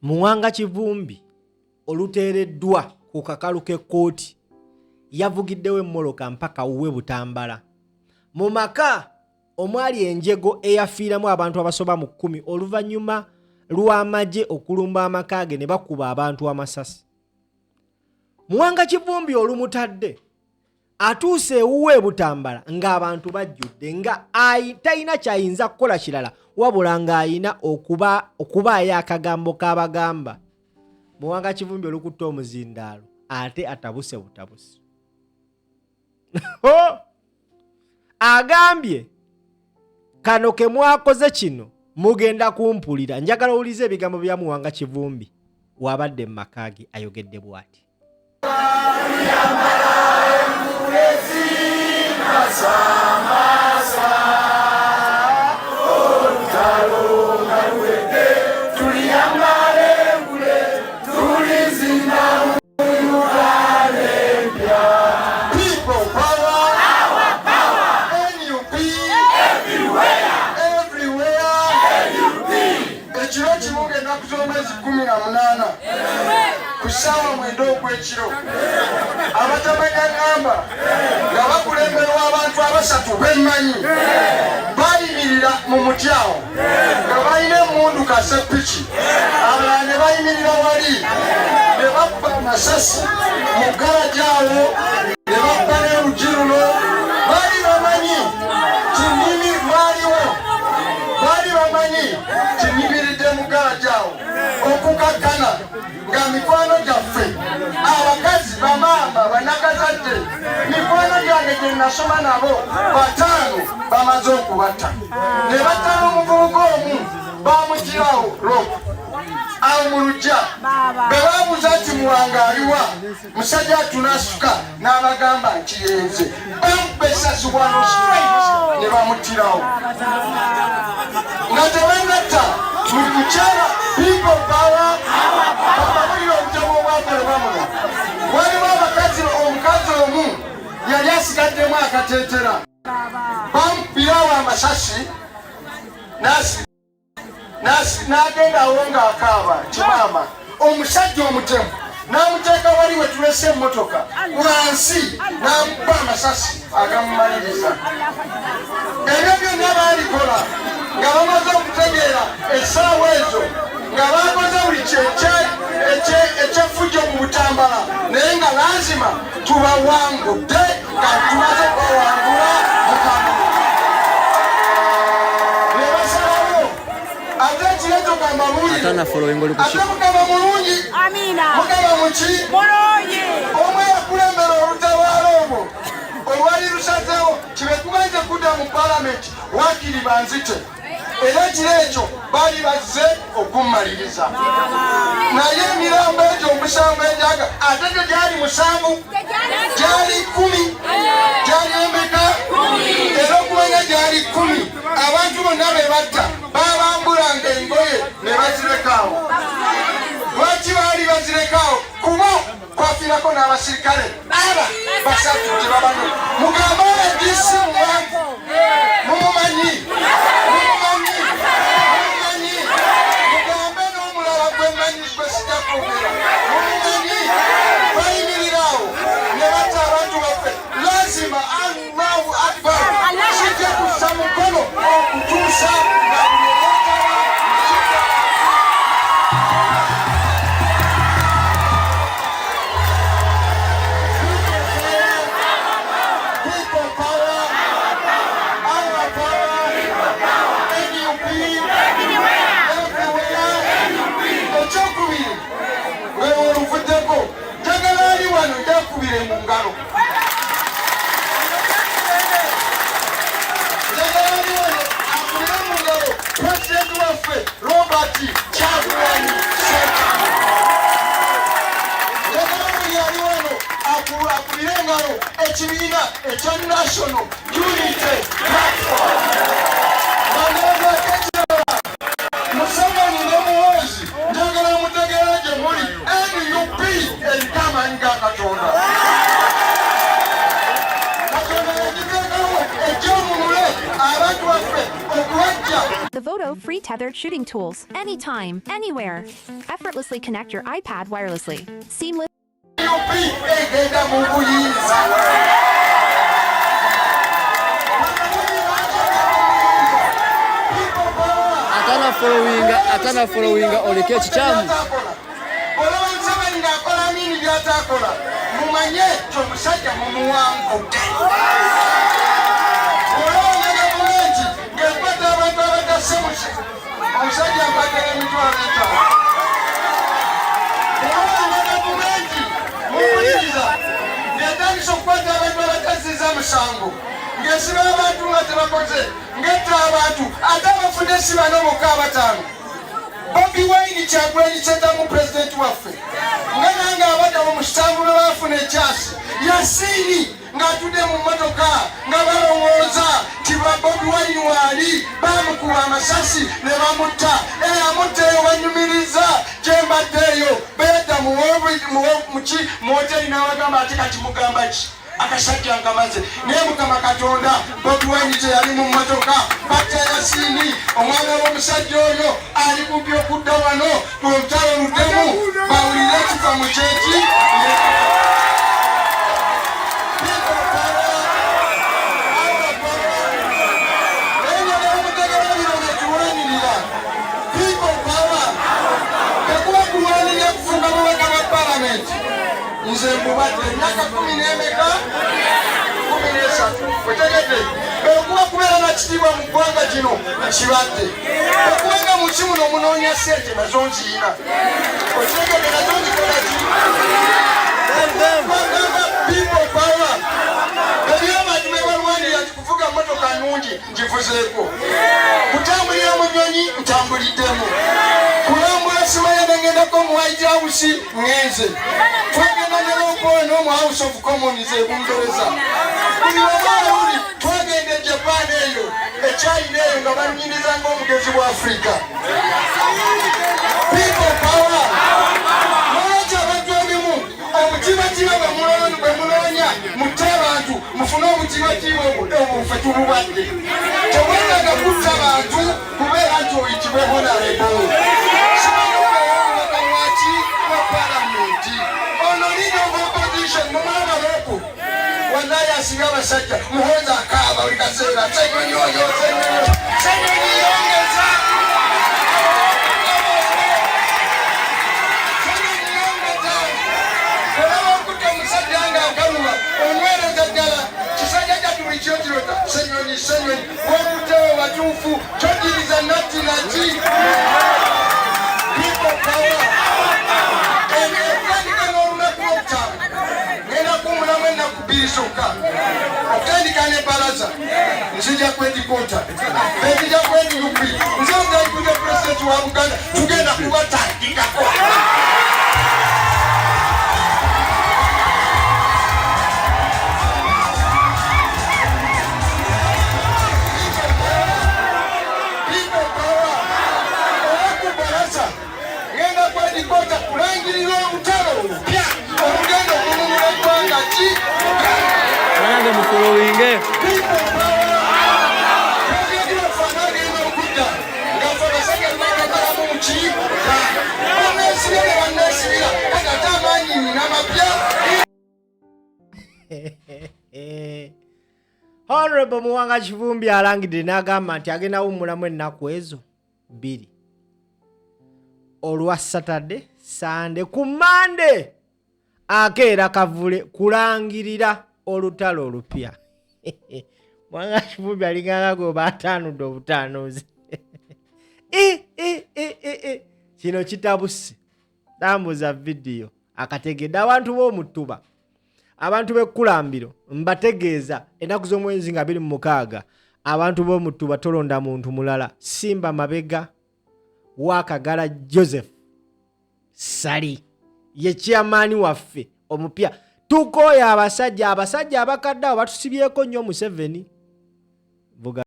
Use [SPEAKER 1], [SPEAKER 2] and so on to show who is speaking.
[SPEAKER 1] Muwanga Kivumbi oluteereddwa ku kakalu k'ekkooti yavugiddewo emmoloka mpaka uwe Butambala. Mu maka omwali enjego eyafiiramu abantu abasoba mu 10 oluvannyuma lw'amagye okulumba amaka ge ne bakuba abantu amasasi. Muwanga Kivumbi olumutadde atuuse ewuwe Butambala ng'abantu bajjudde nga talina kyayinza kukola kirala wabula ng'ayina okubaayo akagambo k'abagamba. Muwanga Kivumbi olukutta omuzindaalo ate atabuse butabuse. Agambye kano ke mwakoze kino mugenda kumpulira. Njagala owulize ebigambo bya Muwanga Kivumbi wabadde mu maka ge ayogedde bw'ati.
[SPEAKER 2] Kusawa mwendo gw'ekiro abatamanya ngamba nga bakulemberwa abantu abasatu bemmanyi bayimirira mu mutyawo nga balina emundu kasepiki abalala ne bayimirira wali ne bakuba amasasi mu garajawo ne bakuba n'erugi luno. Baali bamanyi kinnimi lwaliwo, baali bamanyi kinnimiridde mu garajawo okukakkana nga mikwano gyaffe abakazi bamaama banakazadde mikwano gyange gye nasoma nabo 5 bamaze okubatta ne battala omuvubuka omu bamugirawo lopu awo mu lujja be babuuza nti Muwanga aliwa, musajja atunasuka n'abagamba nkiyenze bamubesasibwano straight ne bamuttirawo nga tebannatta mu kukyala people power. Ababulira obutabo obwakolebwa muno waliwo omukazi omu yali asigaddemu akateetera bamupirawo amasasi n'agendawo ng'akaaba kimaama omusajja omutemu n'amuteeka wali we tulese emmotoka wansi n'amukuba amasasi agamumaliriza. Ebyo byonna baalikola nga bamaze okutegeera essaawa ezo nga bakoze buli ekyefujjo mu Butambala naye nga lazima tubawangudde nga tumaze kubawangula mukama ne basalawo ate ekireto gamba bulire ate mukama mulungi mukama muki omwe yakulembera olutabaalo olwo olwali lusazeewo kibe tumanyize kudda mu palamenti waakiri banzite era ekiro ekyo baali bazze okummaliriza naye emirambo egyo omusanvu egyaga ate gyo gyali 7 gyali 10 gyali emeka era okumanya gyali 10 abantu bonna be batta babambulanga engoye ne bazirekawo. Lwaki baali bazirekawo? Kuba kwafiirako n'abasirikale basatu gye babano mugamba edisi muwanvu mumumanyi mugambe n'omulala gwemanyi gwesijja kwogera mumumanyi bayimirirawo ne batta abantu baffe. Lazima Allahu Akbar kijja kussa mukono okutuusa nga ndakubire mu ngalo akubire mu ngalo President waffe Robert Kyagulanyi yali wano akubire engalo ekibiina ekya National Unity Platform Museveni ne Muhoozi njagala mutegeera gye muli NUP eriko amaanyi ga Katonda. Katonda yagiteekawo eky'omulule abantu baffe okuwajja.
[SPEAKER 3] free tethered shooting tools anytime, anywhere. Effortlessly connect your iPad wirelessly. Seamless.
[SPEAKER 4] Atana following oleke chichamu.
[SPEAKER 2] Mumanye chomusajja mumuwango. Ngepata abantu abatasemusi. Omusajja mpatira emitwalo 5. Mumuwuliriza. Ng'etandisa okukwata abantu abatazizza musango. Ng'esiba abantu nga tebakoze. Ng'etta abantu ate abafudde si bano bokka abataano. Bobi Wine Kyagulanyi kyetamu pulezidenti waffe nga nange abadde mu musanvu bafuna ekyasi yasiini ng'atudde mu mmotoka nga balowooza nti Bobi Wine waali baamukuba amasasi ne bamutta eyamutta eyo banyumiriza gyembaddeeyo beeta muki mu hoteri n'abagamba ate kati mugamba ki akasajja ngamaze naye Mukama Katonda Bobi Wine teyali mu mmotoka batta Yasiini omwana w'omusajja oyo ali kubbi okudda wano olutalo luddemu bawulire kifa mu kyeki ekuba kulwanirira kufunga mubaka ba palamenti nze mbubadde emyaka 10 n'emeka 13 wetegedde okuba kubeera na kitiibwa mu ggwanga gino kibadde okubanga mu kimuno omunoonya ssente nazo nziyina otegedde nazo nzikola ki people power ebyamatu bebalwanira nti kuvuga mmotoka nnungi ngivuzeeko kutambulira mu nnyonyi ntambuliddemu kulambula simanya nengendako mu White House ngenze twagenda ne Lompoyo n'omu House of Commons ebungereza buli wamaawuli twagenda e Japan eyo ekyayina eyo nga banyinyiza ng'omugezi bwa Afrika people power lwaki abantu ebimu omutiibatiiba bwe munoonya mutte abantu mufune omutiibatiiba obufe tububadde tewetaaga kutta bantu kubeera nti oyitibwe honorable wallahi asinga abasajja muhooza akaaba buli kaseera senyonyoyo senyonyiyongeza olaba okutta omusajja nga akaluma onywereza ddala kisajja kyatu buli kyokirota senyonyi senyonyi wokuttewo batuufu kyokiriza natti naki people power okutandika ne baraza nzija kwedikota ekija kwediupi nze ngaikuja pulezidenti wa Buganda tugenda kubatandikako olakubaraza ngenda kwedikota kulangirira olutalo olupya olugendo okulumula eggwanga ki
[SPEAKER 4] Manage mu following
[SPEAKER 1] Honorable Muwanga Kivumbi alangidde n'agamba nti agenda wummulamu ennaku ezo 2 olwa Saturday Sunday ku Monday akeera kavule kulangirira olutalo olupya. Muwanga Kivumbi alinganga gwe baataanudde obutaanuuzi. Kino kitabuse tambuza video akategedde abantu b'omutuba abantu b'ekkulambiro mbategeeza ennaku z'omwezi nga 26 abantu b'omutuba tolonda muntu mulala Simba Mabega Wakagala Joseph Sali ye chairman waffe omupya tukoya abasajja abakadde abatusibyeko nnyo mu 7